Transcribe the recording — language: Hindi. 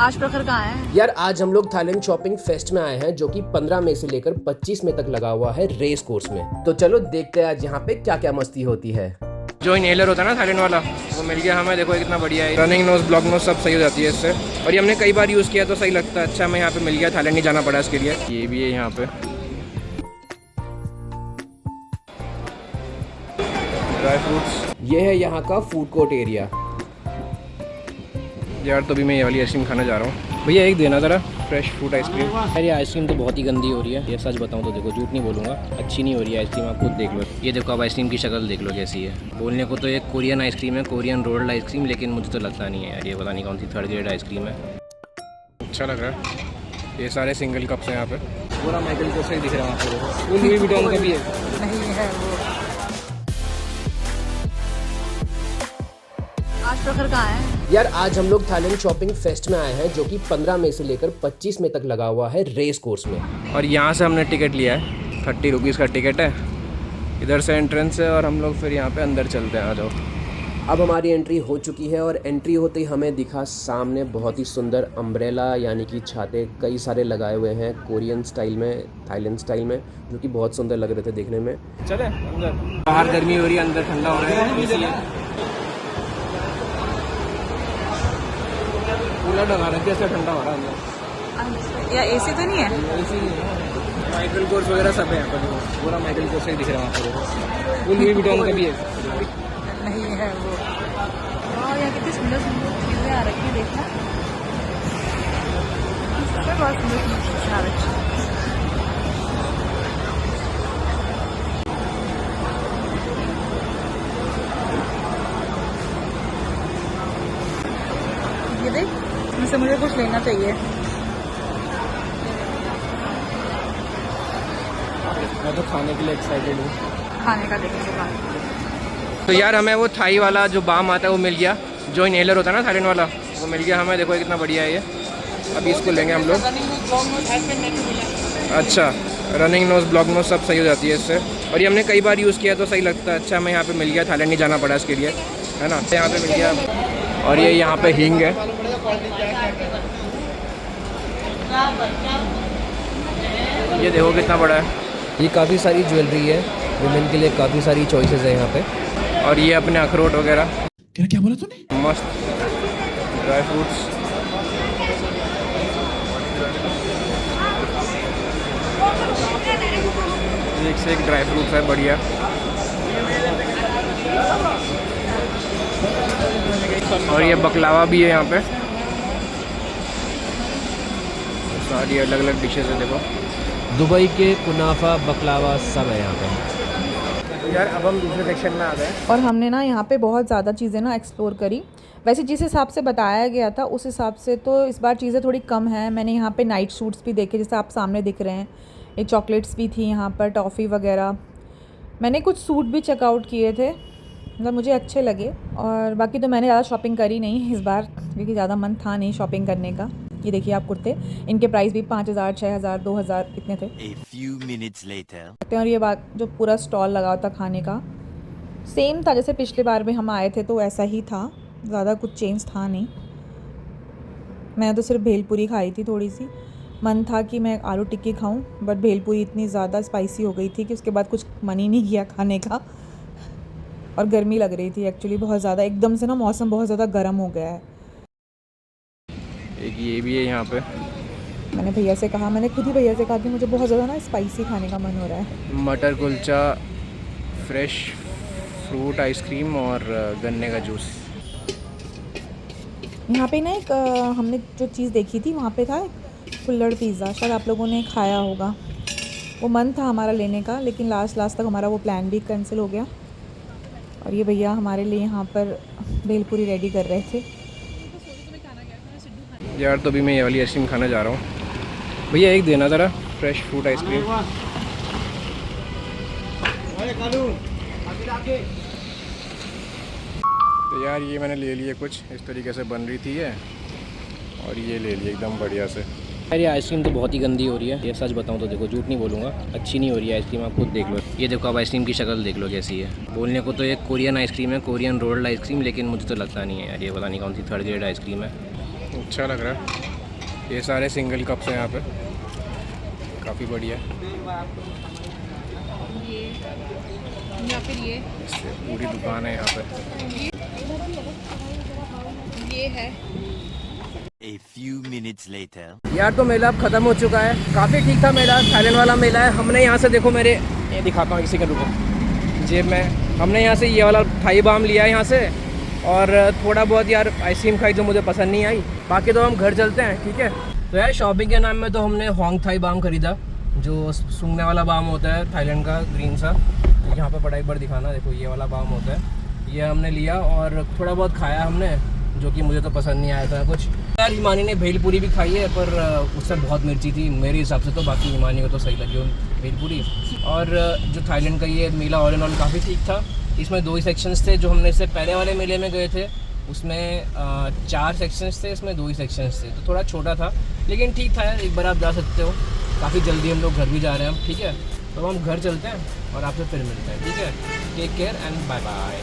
आज प्रखर कहाँ है यार? आज हम लोग थाईलैंड शॉपिंग फेस्ट में आए हैं, जो कि 15 मई से लेकर 25 मई तक लगा हुआ है रेस कोर्स में। तो चलो देखते हैं आज यहाँ पे क्या क्या मस्ती होती है। जो इनहेलर होता है ना थाईलैंड वाला, वो मिल गया हमें। देखो कितना बढ़िया है। रनिंग नोज, ब्लॉक नोज सब सही हो जाती है इससे, और ये हमने कई बार यूज़ किया तो सही लगता है। अच्छा हमें यहाँ पे मिल गया, थाईलैंड नहीं जाना पड़ा इसके लिए। ये भी है यहाँ पे ड्राई फ्रूट्स। ये है यहाँ का फूड कोर्ट एरिया। यार तो भी मैं ये वाली आइसक्रीम खाने जा रहा हूँ। भैया एक देना ज़रा फ्रेश फ्रूट आइसक्रीम। यार ये आइसक्रीम तो बहुत ही गंदी हो रही है, ये सच बताऊँ तो। देखो झूठ नहीं बोलूँगा, अच्छी नहीं हो रही है आइसक्रीम। आप खुद देख लो, ये देखो अब आइसक्रीम की शक्ल देख लो कैसी है। बोलने को तो एक कोरियन आइसक्रीम है, कोरियन रोल्ड आइसक्रीम, लेकिन मुझे तो लगता नहीं है यार, ये पता नहीं कौन सी थर्ड ग्रेड आइसक्रीम है। अच्छा लग रहा है। ये सारे सिंगल कप्स हैं यहाँ पे। पूरा माइकल कोर्स दिख रहा है वहाँ पे। वो लुई विटॉन का भी है। नहीं है वो। आज प्रखर कहाँ है यार आज हम लोग थाईलैंड शॉपिंग फेस्ट में आए हैं, जो कि 15 मई से लेकर 25 मई तक लगा हुआ है रेस कोर्स में। और यहाँ से हमने टिकट लिया है, 30 रुपीज़ का टिकट है। इधर से एंट्रेंस है और हम लोग फिर यहाँ पे अंदर चलते हैं। आ जाओ। अब हमारी एंट्री हो चुकी है और एंट्री होते ही हमें दिखा सामने बहुत ही सुंदर अम्ब्रेला यानी कि छाते कई सारे लगाए हुए हैं कोरियन स्टाइल में, थाईलैंड स्टाइल में, जो कि बहुत सुंदर लग रहे थे देखने में। चले अंदर। बाहर गर्मी हो रही है, अंदर ठंडा हो रहा है। कूलर लगा रहे थे, ऐसा ठंडा हो रहा है अंदर। या एसी तो नहीं है? ऐसे ही माइकल कोर्स वगैरह सब है यहाँ पर। पूरा माइकल कोर्स ही दिख रहा है वहाँ पर। वो लुई विटॉन का भी है। नहीं है वो। और यहाँ कितनी सुंदर सुंदर चीज़ें आ रखी है, देखना। बहुत सुंदर सुंदर चीज़ें आ रखी है। ये देख, इसमें मुझे कुछ लेना चाहिए। मैं तो खाने के लिए एक्साइटेड हूँ। खाने का देखेंगे बाद। तो यार हमें वो थाई वाला जो बाम आता है वो मिल गया, जो इनहेलर होता है ना थाईलैंड वाला, वो मिल गया हमें। देखो कितना बढ़िया है ये। अभी इसको लेंगे हम लोग। अच्छा, रनिंग नोज, ब्लॉक नोज सब सही हो जाती है इससे, और ये हमने कई बार यूज़ किया तो सही लगता है। अच्छा हमें यहाँ पे मिल गया, थाईलैंड नहीं जाना पड़ा इसके लिए, है ना। यहाँ पे मिल गया। और ये यहाँ पे हींग है। ये देखो कितना बड़ा है। ये काफ़ी सारी ज्वेलरी है, वुमेन के लिए काफ़ी सारी चॉइसेस है यहाँ पे। और ये अपने अखरोट वगैरह। क्या बोला तूने? मस्त ड्राई फ्रूट्स। एक से एक ड्राई फ्रूट्स है, बढ़िया। और ये बकलावा भी है यहाँ पे। सारी अलग अलग डिशेस है देखो। दुबई के कुनाफा, बकलावा सब है यहाँ पे। यार अब हम दूसरे सेक्शन में आ गए और हमने ना यहाँ पे बहुत ज़्यादा चीज़ें ना एक्सप्लोर करी। वैसे जिस हिसाब से बताया गया था उस हिसाब से तो इस बार चीज़ें थोड़ी कम हैं। मैंने यहाँ पे नाइट सूट्स भी देखे, जैसे आप सामने दिख रहे हैं। ये चॉकलेट्स भी थी यहाँ पर, टॉफ़ी वगैरह। मैंने कुछ सूट भी चेकआउट किए थे, मतलब मुझे अच्छे लगे। और बाकी तो मैंने ज़्यादा शॉपिंग करी नहीं इस बार, क्योंकि ज़्यादा मन था नहीं शॉपिंग करने का। ये देखिए आप कुर्ते, इनके प्राइस भी 5000, 6000, 2000 इतने थे। A few minutes later. और ये बात जो पूरा स्टॉल लगा था खाने का, सेम था जैसे पिछले बार भी हम आए थे तो ऐसा ही था, ज़्यादा कुछ चेंज था नहीं। मैंने तो सिर्फ भेलपूरी खाई थी थोड़ी सी। मन था कि मैं आलू टिक्की खाऊं, बट भेलपूरी इतनी ज़्यादा स्पाइसी हो गई थी कि उसके बाद कुछ मन ही नहीं किया खाने का। और गर्मी लग रही थी एक्चुअली बहुत ज़्यादा, एकदम से ना मौसम बहुत ज़्यादा गर्म हो गया है। एक ये भी है यहाँ पे। मैंने भैया से कहा, मैंने खुद ही भैया से कहा कि मुझे बहुत ज़्यादा ना स्पाइसी खाने का मन हो रहा है। मटर कुलचा, फ्रेश फ्रूट आइसक्रीम और गन्ने का जूस। यहाँ पे ना एक हमने जो चीज़ देखी थी वहाँ पे था एक कुल्हड़ पिज़्ज़ा, शायद आप लोगों ने खाया होगा। वो मन था हमारा लेने का, लेकिन लास्ट तक हमारा वो प्लान भी कैंसिल हो गया। और ये भैया हमारे लिए यहाँ पर भेलपूरी रेडी कर रहे थे। यार तो भी मैं ये वाली आइसक्रीम खाने जा रहा हूँ। भैया एक देना ज़रा फ्रेश फ्रूट आइसक्रीम। तो यार ये मैंने ले लिए, कुछ इस तरीके से बन रही थी ये, और ये ले लिए एकदम बढ़िया से। यार ये आइसक्रीम तो बहुत ही गंदी हो रही है, ये सच बताऊँ तो। देखो झूठ नहीं बोलूँगा, अच्छी नहीं हो रही है आइसक्रीम। आप खुद देख लो, ये देखो अब आइसक्रीम की शक्ल देख लो कैसी है। बोलने को तो एक कोरियन आइसक्रीम है, कोरियन रोल्ड आइसक्रीम, लेकिन मुझे तो लगता नहीं है यार, ये पता नहीं कौन सी थर्ड ग्रेड आइसक्रीम है। अच्छा लग रहा है। ये सारे सिंगल कप्स हैं यहाँ पे, काफ़ी बढ़िया। ये या फिर ये पूरी दुकान है यहाँ पे। ये है। A few minutes later. यार तो मेला अब ख़त्म हो चुका है, काफ़ी ठीक था मेला, थाईलैंड वाला मेला है। हमने यहाँ से देखो मेरे, ये दिखाता हूँ किसी का, रुको जेब में, हमने यहाँ से ये वाला थाई बाम लिया है यहाँ से, और थोड़ा बहुत यार आइसक्रीम खाई जो मुझे पसंद नहीं आई। बाकी तो हम घर चलते हैं, ठीक है। तो यार शॉपिंग के नाम में तो हमने होंग थाई बाम खरीदा, जो सूंघने वाला बाम होता है थाईलैंड का, ग्रीन सा। यहाँ पर बड़ा एक बार दिखाना, देखो ये वाला बाम होता है, ये हमने लिया और थोड़ा बहुत खाया हमने, जो कि मुझे तो पसंद नहीं आया था कुछ। यार हिमानी ने भेलपूरी भी खाई है, पर उससे बहुत मिर्ची थी मेरे हिसाब से तो, बाकी हिमानी को तो सही लगी भेलपूरी। और जो थाईलैंड का ये मेला ऑल एंड ऑल काफ़ी ठीक था। इसमें 2 ही सेक्शंस थे, जो हमने इससे पहले वाले मेले में गए थे उसमें 4 सेक्शंस थे, इसमें 2 ही सेक्शंस थे, तो थोड़ा छोटा था लेकिन ठीक था यार, एक बार आप जा सकते हो। काफ़ी जल्दी हम लोग घर भी जा रहे हैं हम, ठीक है। तो हम घर चलते हैं और आपसे फिर मिलते हैं, ठीक है। Take care and bye bye.